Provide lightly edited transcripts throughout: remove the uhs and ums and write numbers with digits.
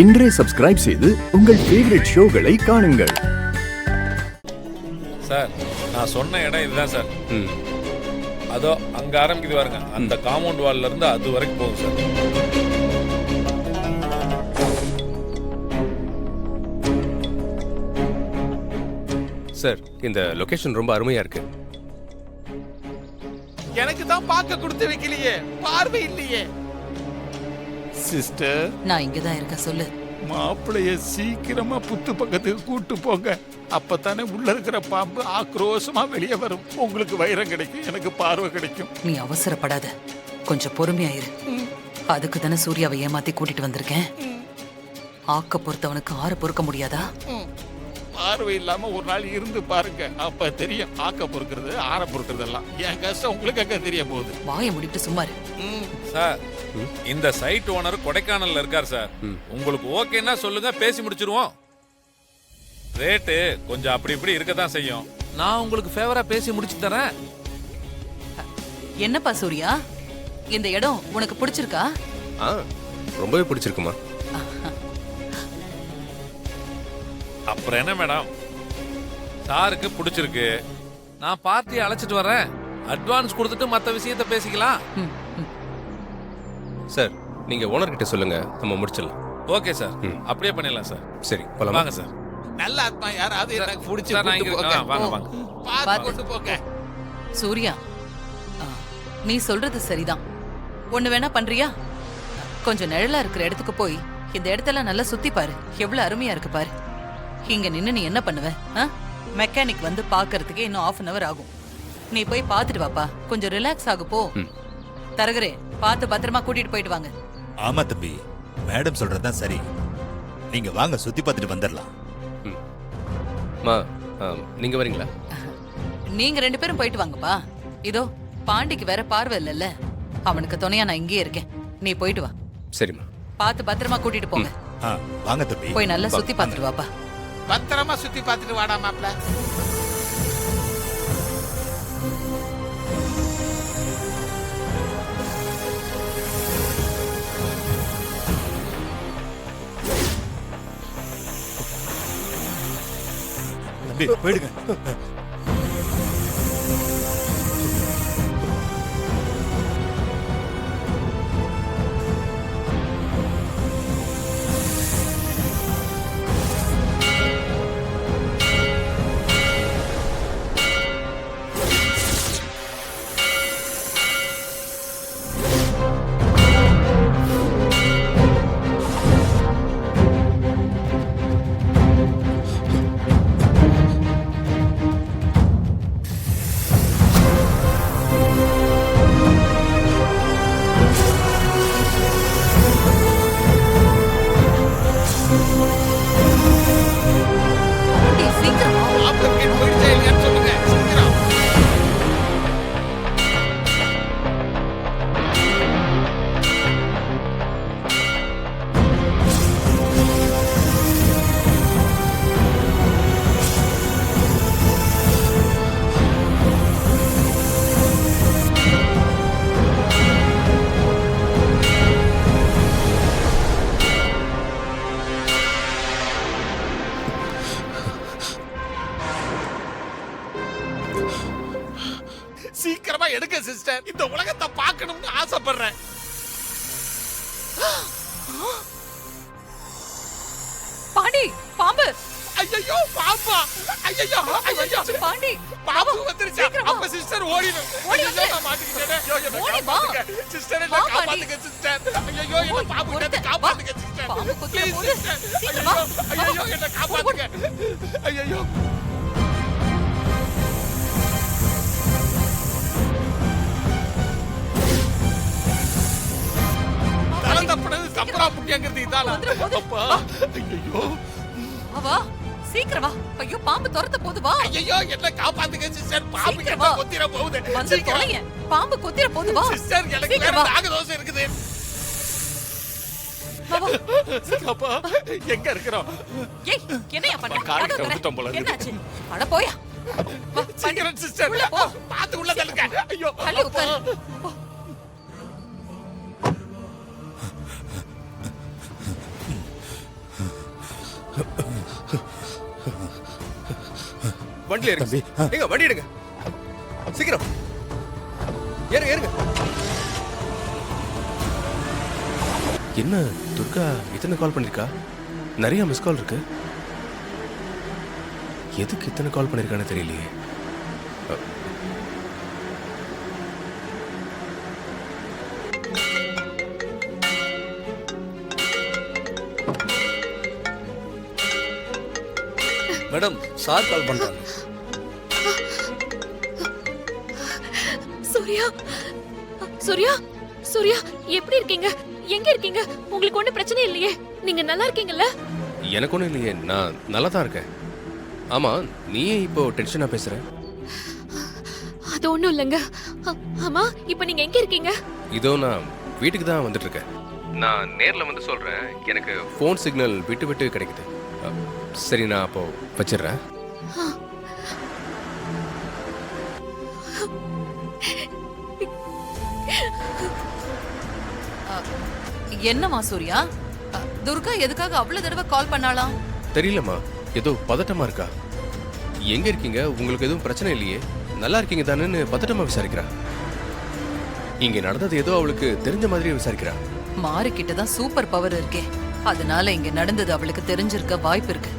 இன்றே சப்ஸ்கிரைப் செய்து உங்கள் ஃபேவரட் ஷோகளை காணுங்கள். சார் நான் சொன்ன இடம் இதுதான் சார். அதோ அங்க ஆரம்பிக்குது பாருங்க, அந்த காம்பவுண்ட் வால்ல இருந்து அது வரைக்கும் போகும் சார். சார் இந்த லொகேஷன் ரொம்ப அருமையா இருக்கு. எனக்கு தான் பார்க்க கொடுத்து வைக்கலையே, பார்வை இல்லையே. சிஸ்டர், நான் இங்க தான் இருக்கேன், சொல்லு. மாப்பிளைய சீக்கிரமா புத்து பக்கத்துக்கு கூட்டு போங்க. அப்பதானே உள்ள இருக்கிற பாம்பு ஆக்ரோஷமா வெளியே வரும். உங்களுக்கு வைரம் கிடைக்கும், எனக்கு பார்வை கிடைக்கும். நீ அவசரப்படாத, கொஞ்சம் பொறுமையாயிரு. அதுக்கு தானே சூர்யாவை ஏமாத்தி கூட்டிட்டு வந்திருக்கேன். ஆக்க பொறுத்தவனுக்கு ஆற பொறுக்க முடியாதா? பார்வை இல்லாம ஒரு நாள் இருந்து பாருங்க, அப்ப தெரியும் ஆக்க பொறுக்கிறது ஆற பொறுக்கிறது எல்லாம். என் கஷ்டம் உங்களுக்கு அங்க தெரிய போகுது. வாயை முடிட்டு சும்மா இரு. சார் இந்த சைட் ஓனர் கொடைக்கானல்ல இருக்கார் சார். உங்களுக்கு ஓகேன்னா சொல்லுங்க, பேசி முடிச்சிருவோம். ரேட்டு கொஞ்சம் அப்படி இப்படி இருக்கதான் செய்யும். நான் உங்களுக்கு ஃபேவரா பேசி முடிச்சு தரேன். என்னப்பா சூர்யா, இந்த இடம் உனக்கு பிடிச்சிருக்கா? ரொம்பவே பிடிச்சிருக்குமா. அப்புறம் என்ன மேடம், சாருக்கு பிடிச்சிருக்கு. நான் பார்ட்டியை அழைச்சிட்டு வரேன். அட்வான்ஸ் கொடுத்துட்டு மற்ற விஷயத்தை பேசிக்கலாம். சார் நீங்க ஓனர் கிட்ட சொல்லுங்க, நம்ம முடிச்சிடலாம். ஓகே சார், அப்படியே பண்ணிடலாம் சார். சரி போலாம். வாங்க சார். நல்ல ஆத்மா யாராவது எனக்கு பிடிச்சி சார், நான் இங்க இருக்கேன். வாங்க வாங்க. பார்த்து கொண்டு போங்க. சூர்யா, நீ சொல்றது சரிதான். ஒண்ணு வேணா பண்றியா? கொஞ்சம் நிழலா இருக்கிற இடத்துக்கு போய் இந்த இடத்தெல்லாம் நல்லா சுத்தி பாரு. எவ்வளவு அருமையா இருக்கு பாரு. இங்க நின்னு நீ என்ன பண்ணுவ? மெக்கானிக் வந்து பாக்குறதுக்கு இன்னும் 1/2 hour ஆகும். நீ போய் பாத்துட்டு வாப்பா, கொஞ்சம் ரிலாக்ஸ் ஆகு போ. தரகரே, பார்த்து பத்திரமா கூட்டிட்டு போயிட்டு வாங்க. ஆமா தம்பி, மேடம் சொல்றதுதான் சரி. நீங்க வாங்க, சுத்தி பார்த்துட்டு வந்துடலாம். நீங்க வரீங்களா? நீங்க 2 பேரும் போயிட்டு வாங்கப்பா. இதோ பாண்டிக்கு வேற பார்வை இல்லல்ல, அவனுக்கு துணையா நான் இங்கேயே இருக்கேன். நீ போயிட்டு வா. சரிம்மா. பார்த்து பத்திரமா கூட்டிட்டு போங்க. வாங்க தம்பி, போய் நல்லா சுத்தி பார்த்துட்டு வாப்பா. பத்திரமா சுத்தி பார்த்துட்டு வாடா மாப்ள. தம்பி போயிடுங்க. சீக்கிரமா எடுக்க சிஸ்டர், இந்த உலகத்தை பார்க்கணும்னு ஆசைப்படுறேன். பாண்டி, பாம்பு! ஐயோ பாம்பா! ஐயோ ஐயோ பாண்டி, பாம்பு வந்துருச்சு. அப்ப சிஸ்டர் ஓடிடும். ஐயோ நான் மாட்டிக்கிட்டேனே. ஐயோ என்ன காப்பாத்துங்க சிஸ்டர், என்ன காப்பாத்துங்க சிஸ்டர். ஐயோ என்ன பாம்பு கிட்ட காப்பாத்துங்க சிஸ்டர். பாம்பு குத்துற ப்ளீஸ் போது சிஸ்டர். ஐயோ என்ன காப்பாத்துங்க. ஐயோ தப்பனது தப்பரா புட்டியாங்கிறது இதானா? அப்பா ஐயோ வா, சீக்கிரம் வா. ஐயோ பாம்பு துரத்த போது, வா. ஐயோ என்ன காப்பாத்துங்க சிஸ்டர், பாம்பு கிட்ட கொத்திர போகுது. வந்து தொலைங்க, பாம்பு கொத்திர போது, வா. சிஸ்டர் எனக்கு வேற நாகதோஷம் இருக்குது. அப்பா எங்க இருக்கறோம்? ஏய் என்னையா பண்ண? காரி கவுத்தம் போல இருக்கு. என்னாச்சு? அட போயா. சீக்கிரம் சிஸ்டர், பாத்து உள்ள தள்ளுங்க. ஐயோ தள்ளி உட்காரு. வண்டியில இருங்க எங்க வண்டி எடுங்க சீக்கிரம் ஏறுங்க ஏறுங்க என்ன துர்கா இத்தனை கால் பண்ணிருக்கா நிறைய மிஸ் கால் இருக்கு எதுக்கு இத்தனை கால் பண்ணிருக்கான்னு தெரியலையே மேடம் சார் கால் பண்றாங்க. சூர்யா சூர்யா சூர்யா எப்படி இருக்கீங்க? எங்க இருக்கீங்க? உங்களுக்கு ஒண்ணும் பிரச்சனை இல்லையே? நீங்க நல்லா இருக்கீங்கல்ல? எனக்கு ஒன்றும் இல்லையே நான் நல்லா தான் இருக்கேன் ஆமா நீ இப்போ டென்ஷனா பேசுற அது ஒண்ணும் இல்லைங்க. ஆமா இப்ப நீங்க எங்க இருக்கீங்க? இதோ நான் வீட்டுக்கு தான் வந்துட்டு இருக்கேன் நான் நேர்ல வந்து சொல்றேன் எனக்கு ஃபோன் சிக்னல் விட்டு விட்டு கிடைக்குது சரி நான் அப்போ வச்சிடுறேன் என்னம்மா சூர்யா? துர்கா எதுக்காக அவ்வளவு தடவை கால் பண்ணாலாம்? தெரியலம்மா ஏதோ பதட்டமா இருக்கா எங்க இருக்கீங்க உங்களுக்கு எதுவும் பிரச்சனை இல்லையே நல்லா இருக்கீங்க தானேன்னு பதட்டமா விசாரிக்கிறா இங்க நடந்தது ஏதோ அவளுக்கு தெரிஞ்ச மாதிரி விசாரிக்கிறா மாறிக்கிட்ட தான் சூப்பர் பவர் இருக்கே, அதனால இங்க நடந்தது அவளுக்கு தெரிஞ்சிருக்க வாய்ப்பு இருக்கு.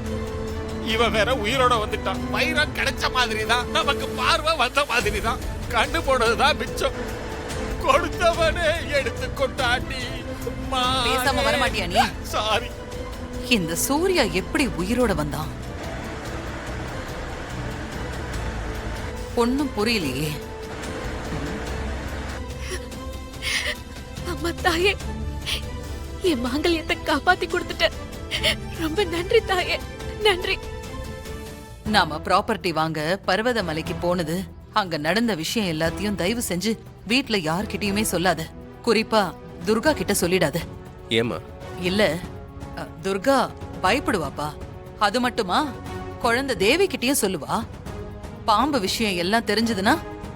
இவன் வேற உயிரோட வந்துட்டான். வைரம் கிடைச்ச மாதிரி தான், நமக்கு பார்வை வந்த மாதிரி தான். கண்ணு போனதுதான் மிச்சம். கொடுத்தவனே எடுத்து கொண்டாடி. பேசாம வரமாட்டியா நீ? சாரி. இந்த சூர்யா எப்படி உயிரோட வந்தான் ஒண்ணும் புரியலையே. அம்மா தாயே, என் மாங்கல்யத்தை காப்பாத்தி கொடுத்துட்ட. ரொம்ப நன்றி தாயே, நன்றி. நாம ப்ராப்பர்ட்டி வாங்க பர்வதமலைக்கு போனது, அங்க நடந்த விஷயம் எல்லாத்தையும் தயவு செஞ்சு வீட்ல யார்கிட்டயுமே சொல்லாத. குறிப்பா துர்கா கிட்ட சொல்லிடாத. ஏமா இல்ல துர்கா பயப்படுவாப்பா. அது மட்டுமா, குழந்தை தேவி கிட்டயும் சொல்லுவா. பாம்பு விஷயம் எல்லாம் தெரிஞ்சதுன்னா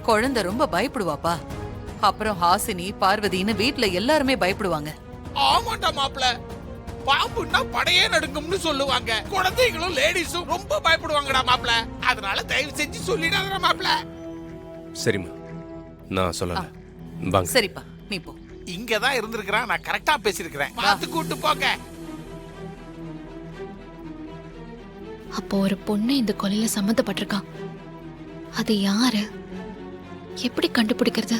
குழந்தை ரொம்ப பயப்படுவாப்பா. அப்புறம் ஹாசினி பார்வதின்னு வீட்ல எல்லாருமே பயப்படுவாங்க. ஆமாண்டா மாப்ள, பாம்புன்னா படையே நடுங்கும்னு சொல்லுவாங்க. குழந்தைகளும் லேடிஸும் ரொம்ப பயப்படுவாங்கடா மாப்ள. அதனால தயவு செஞ்சு சொல்லிடாதடா மாப்ள. சரிம்மா நான் சொல்லல வாங்க சரிப்பா நீ போ. இங்கதான் இருந்திருக்கிறான், நான் கரெக்டா பேசிருக்கிறேன். பார்த்து கூட்டு போங்க. அப்போ ஒரு பொண்ணு இந்த கொலையில சம்மந்தப்பட்டிருக்கான். அது யாரு? எப்படி கண்டுபிடிக்கிறது?